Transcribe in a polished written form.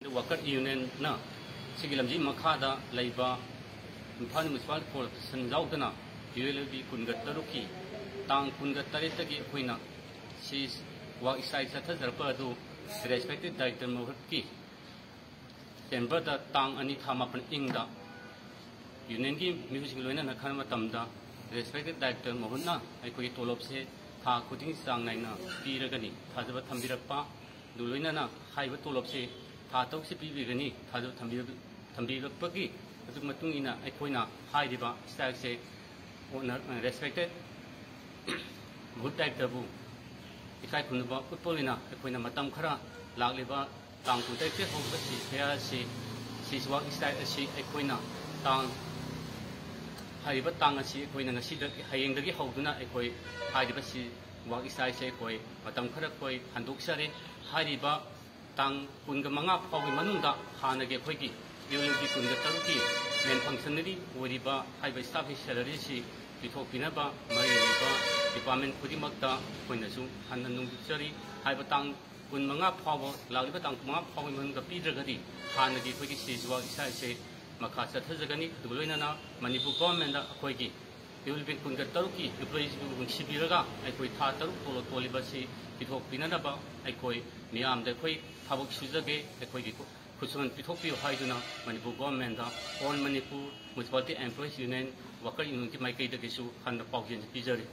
Worker union सिगी मखादा Imphal municipal corporation यादना ULB कुनगत तरुकी तांग कुनगत तरेतगी अखोइना सी वर्क स्टाइल चथजरप अदु रेस्पेक्टेड डायरेक्टर मोहकी चेंबर दा तांग अनि था मापन इंगदा यूनियन की म्यूजिक लोइना खन मतमदा रेस्पेक्टेड डायरेक्टर मोहना अखोई तोलोब से था खुदिंग चांग नाइना पीरगनी थाजब थंबिरपा दुलोइना हाइब तोलोब से था तौक से पीबीगनी थाजब थंबिरपगी स्टाइल से रेस्पेक्टेड गुड डायरेक्टर इकाई खुनब उत्पोलिना मतम खरा लालिबा तांग कुंतैसे होबसी फेयर सी वर्क स्टाइल असी अखोइना तांग हाइब तांग असी अखोइना ngasiदा हयेंगदगी हौदुना अखोइ हाइब सी वर्क स्टाइल से अखोइ मतम खरा अखोइ हंदोक्सरे हाइबा तांग कुनग मंगा फाउगी मनुंदा हानगे अखोइगी ULB कुनग तरुकी मेन फंक्शनरी ओरिबा हाइब स्टाफ की सैलरी सी पिथोपिनबा मरिबा डिपार्टमेंट खुदिमक्ता अखोइनसु हन्न नुंगचरी हाइब तांग कुन मंगा फाव लालिबा तांग मंगा फाव मनग पीद्रगदी हानगी अखोइगी सीजवा इसाइसे मखा चथजगनी दुलोइना मणिपुर गवर्नमेंट अखोइगी ULB कुनग तरुकी एम्प्लॉइज सिबिरगा अखोइ था तरुक तोलो तोलिबसी पिथोपिनबा अखोइ मियामदे अखोइ थाबक सुजगे अखोइगी खुसुन पिथोपियो हाइदुना Manipur government on Manipur municipality employees union worker union की माइकईदगीसु हन्न पाउजेन पिजरी।